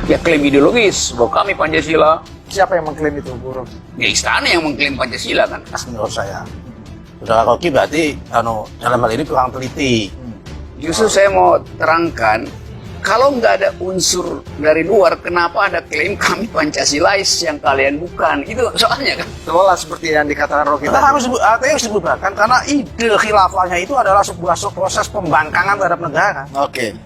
Ya klaim ideologis bahwa kami Pancasila. Siapa yang mengklaim itu, Bu Rocky? Ya istana yang mengklaim Pancasila kan. Menurut saya, Saudara Rocky berarti dalam hal ini kurang teliti. Justru saya mau terangkan, kalau nggak ada unsur dari luar, kenapa ada klaim kami Pancasilais yang kalian bukan? Itu soalnya kan. Itulah seperti yang dikatakan Rocky Kita tadi. harus dibubarkan karena ide khilafahnya itu adalah sebuah proses pembangkangan terhadap negara. Oke.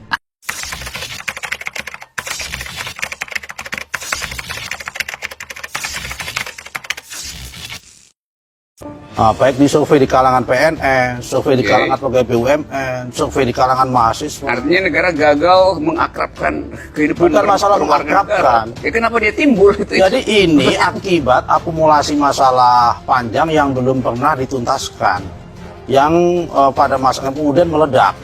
Nah, baik di survei di kalangan PNS, survei di Oke. kalangan pegawai BUMN, survei di kalangan mahasiswa. Artinya negara gagal mengakrabkan kehidupan Bukan masalah berwarga mengakrabkan. negara. Ya kenapa dia timbul itu? Jadi ini akibat akumulasi masalah panjang yang belum pernah dituntaskan, yang pada masa kemudian meledak.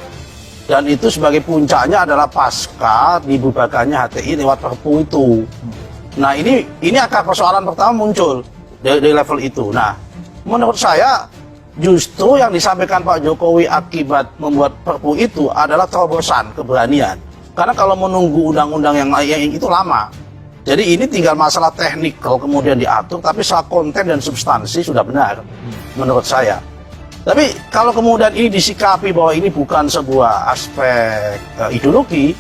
Dan itu sebagai puncaknya adalah pasca dibubarkannya HTI lewat Perpu itu. Nah ini akar persoalan pertama muncul dari level itu. Nah, menurut saya justru yang disampaikan Pak Jokowi akibat membuat Perpu itu adalah terobosan, keberanian. Karena kalau menunggu undang-undang yang itu lama. Jadi ini tinggal masalah teknikal kemudian diatur, tapi soal konten dan substansi sudah benar menurut saya. Tapi kalau kemudian ini disikapi bahwa ini bukan sebuah aspek ideologi,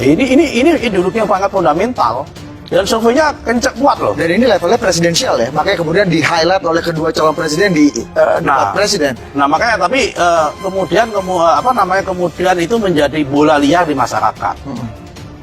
ini ideologi yang sangat fundamental. Dan surveinya kencang kuat loh. Dan ini levelnya presidensial ya, makanya kemudian di-highlight oleh kedua calon presiden di debat presiden. Nah makanya tapi kemudian itu menjadi bola liar di masyarakat,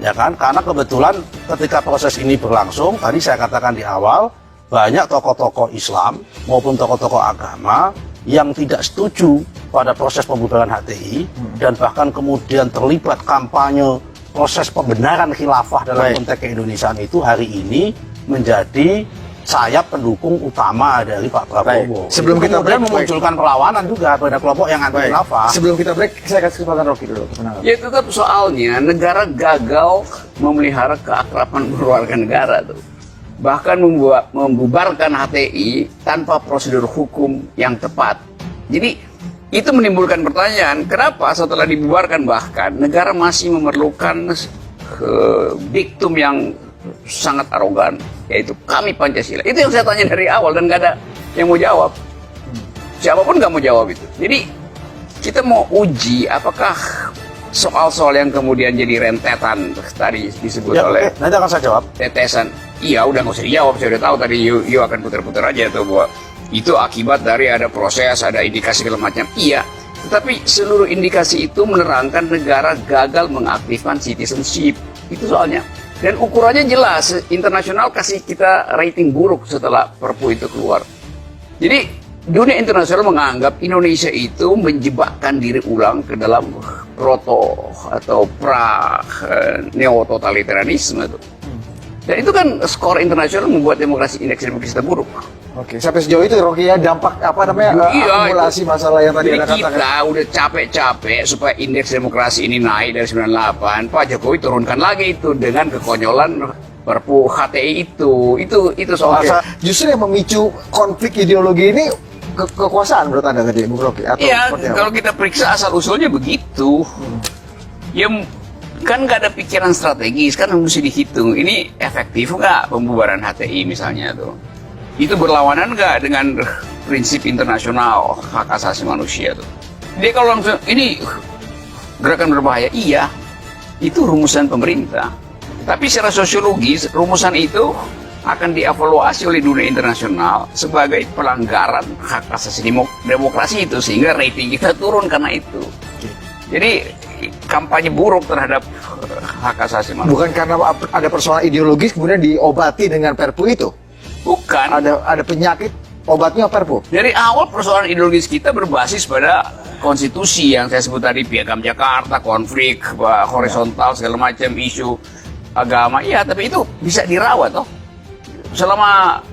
ya kan? Karena kebetulan ketika proses ini berlangsung, tadi saya katakan di awal banyak tokoh-tokoh Islam maupun tokoh-tokoh agama yang tidak setuju pada proses pembubaran HTI dan bahkan kemudian terlibat kampanye proses pembenaran khilafah dalam konteks keindonesiaan itu hari ini menjadi sayap pendukung utama dari Pak Prabowo. Sebelum itu kita kemudian break, memunculkan perlawanan juga pada kelompok yang anti khilafah. Sebelum kita break, saya kasih kesempatan Rocky dulu. Ya tetap soalnya negara gagal memelihara keakraban berwarga negara tuh. Bahkan membubarkan HTI tanpa prosedur hukum yang tepat. Jadi itu menimbulkan pertanyaan, kenapa setelah dibubarkan bahkan negara masih memerlukan diktum yang sangat arogan, yaitu kami Pancasila. Itu yang saya tanya dari awal dan nggak ada yang mau jawab. Siapapun nggak mau jawab itu. Jadi kita mau uji apakah soal-soal yang kemudian jadi rentetan tadi disebut oleh Nanti akan saya jawab. tetesan. Iya udah nggak usah dijawab, saya udah tahu tadi you akan putar-putar aja tuh bahwa itu akibat dari ada proses, ada indikasi segala macam. Iya, tetapi seluruh indikasi itu menerangkan negara gagal mengaktifkan citizenship. Itu soalnya. Dan ukurannya jelas, internasional kasih kita rating buruk setelah Perpu itu keluar. Jadi dunia internasional menganggap Indonesia itu menjebakkan diri ulang ke dalam proto atau neo-totalitarianisme itu. Dan itu kan skor internasional membuat indeks demokrasi kita buruk. Oke, sampai sejauh itu Rocky ya dampak akumulasi masalah yang tadi Jadi Anda katakan. kita udah capek-capek supaya indeks demokrasi ini naik dari 98, Pak Jokowi turunkan lagi itu dengan kekonyolan Perpu HTI itu soal. Justru yang memicu konflik ideologi ini kekuasaan menurut Anda tadi, Bu Rocky? Atau Iya, seperti apa? kalau kita periksa asal usulnya begitu. Ya kan nggak ada pikiran strategis, kan mesti dihitung. Ini efektif nggak pembubaran HTI misalnya tuh? Itu berlawanan nggak dengan prinsip internasional hak asasi manusia tuh? Dia kalau langsung ini gerakan berbahaya, iya, itu rumusan pemerintah. Tapi secara sosiologis rumusan itu akan dievaluasi oleh dunia internasional sebagai pelanggaran hak asasi demokrasi itu, sehingga rating kita turun karena itu. Jadi kampanye buruk terhadap hak asasi manusia. Bukan karena ada persoalan ideologis kemudian diobati dengan Perpu itu. Bukan. Ada penyakit, obatnya Perpu. Dari awal persoalan ideologis kita berbasis pada konstitusi yang saya sebut tadi, Piagam Jakarta, konflik horizontal segala macam, isu agama. Iya, tapi itu bisa dirawat toh. Selama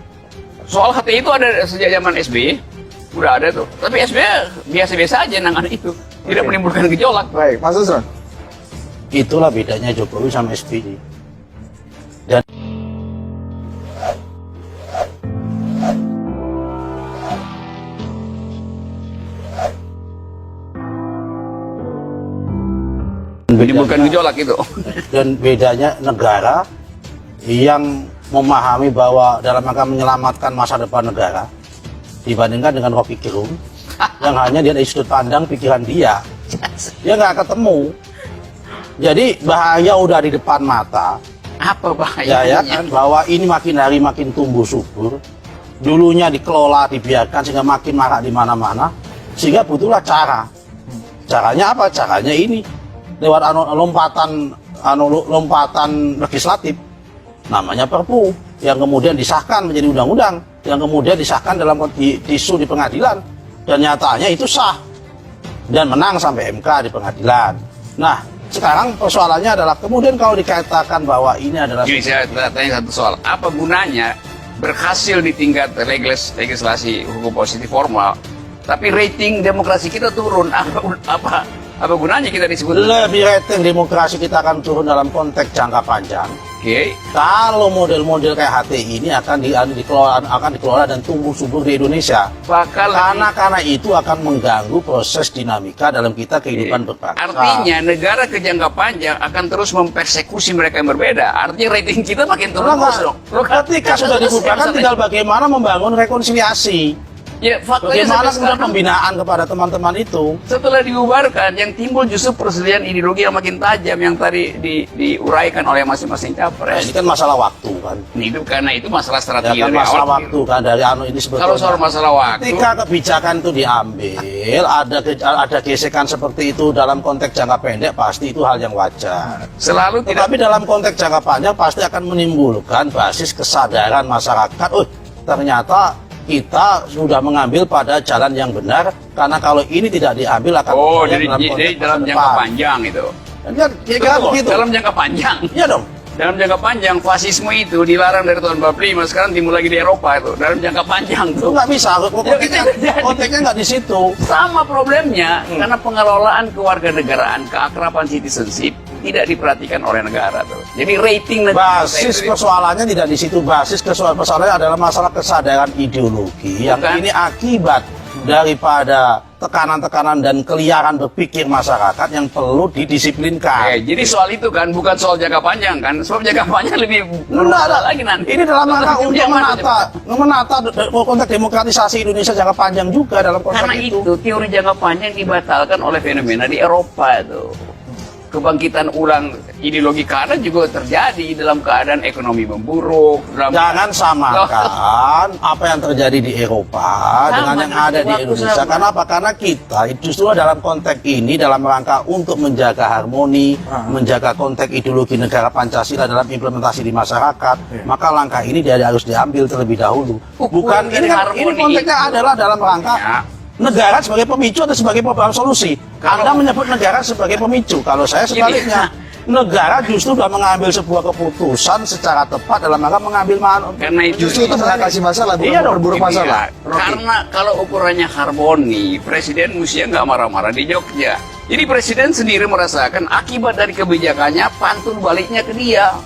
soal HTI itu ada sejak zaman SBY, udah ada tuh. Tapi SBY biasa-biasa aja nangani itu, tidak menimbulkan gejolak. Baik, Mas Usron. Itulah bedanya Jokowi sama SBY. Dan Menimbulkan gejolak itu. dan bedanya negara yang memahami bahwa dalam rangka menyelamatkan masa depan negara dibandingkan dengan Rocky Gerung yang hanya dia dari sudut pandang pikiran dia nggak ketemu. Jadi bahaya udah di depan mata. Apa Ya bahayanya? kan, bahwa ini makin hari makin tumbuh subur. Dulunya dikelola, dibiarkan sehingga makin marak di mana-mana. Sehingga butuhlah cara. Caranya apa? Caranya ini lewat lompatan legislatif. Namanya Perpu yang kemudian disahkan menjadi undang-undang, yang kemudian disahkan dalam isu di pengadilan, dan nyatanya itu sah dan menang sampai MK di pengadilan. Nah, sekarang persoalannya adalah kemudian kalau dikatakan bahwa ini adalah Jadi saya tanya satu soal, apa gunanya berhasil di tingkat legislasi hukum positif formal, tapi rating demokrasi kita turun? Apa gunanya kita disebut? lebih rating demokrasi kita akan turun dalam konteks jangka panjang. Oke. Kalau model-model kayak HTI ini akan dikelola dan tumbuh subur di Indonesia. Karena itu akan mengganggu proses dinamika dalam kita kehidupan berbangsa. Artinya negara ke jangka panjang akan terus mempersekusi mereka yang berbeda. Artinya rating kita makin turun terus dong. Ketika sudah dibubarkan, tinggal bagaimana membangun rekonsiliasi. Ya, faktanya Bagaimana sampai kemudian sekarang pembinaan kepada teman-teman itu. setelah dibubarkan, yang timbul justru perselian ideologi yang makin tajam yang tadi diuraikan oleh masing-masing Nah, capres. ini kan masalah waktu kan. Karena itu masalah Ya strategi kan dari masalah awal. waktu kan dari ini sebetulnya. Kalau soal masalah waktu, Ketika kebijakan itu diambil, ada gesekan seperti itu dalam konteks jangka pendek, pasti itu hal yang wajar. selalu tidak. Tetapi dalam konteks jangka panjang pasti akan menimbulkan basis kesadaran masyarakat. Oh, ternyata kita sudah mengambil pada jalan yang benar, karena kalau ini tidak diambil akan Oh, berbahaya jadi konteks dalam masa jangka depan. panjang itu. Ya, kira-kira Betul, begitu. dalam jangka panjang. Iya dong. Dalam jangka panjang, fasisme itu dilarang dari tahun 45, sekarang timbul lagi di Eropa itu. Dalam jangka panjang Itu tuh. nggak bisa. Konteksnya nggak di situ. Sama problemnya, karena pengelolaan kewarganegaraan, keakraban citizenship tidak diperhatikan oleh negara tuh. Jadi rating negara Basis persoalannya tidak di situ. Basis persoalannya adalah masalah kesadaran ideologi yang Bukan. ini akibat daripada tekanan-tekanan dan keliaran berpikir masyarakat yang perlu didisiplinkan. jadi soal itu kan bukan soal jangka panjang kan, sebab jangka panjang lebih Enggak ada lagi nanti. Ini dalam rangka untuk Yang mana menata konteks demokratisasi Indonesia jangka panjang juga dalam konteks Karena itu teori jangka panjang dibatalkan oleh fenomena di Eropa itu. Kebangkitan ulang ideologi kanan juga terjadi dalam keadaan ekonomi memburuk. Jangan samakan apa yang terjadi di Eropa dengan yang ada di Indonesia. Karena apa? Karena kita justru dalam konteks ini dalam rangka untuk menjaga harmoni, menjaga konteks ideologi negara Pancasila dalam implementasi di masyarakat. Maka langkah ini harus diambil terlebih dahulu. Bukan ini kan ini konteksnya adalah dalam rangka negara sebagai pemicu atau sebagai program solusi. Anda menyebut negara sebagai pemicu. Kalau saya sebaliknya, negara justru sudah mengambil sebuah keputusan secara tepat dalam rangka mengambil Karena Justru itu mengatasi masalah, bukan Iya dong, memperburuk masalah. Karena kalau ukurannya harmoni, presiden mesti nggak marah-marah di Jogja. Jadi presiden sendiri merasakan akibat dari kebijakannya, pantun baliknya ke dia.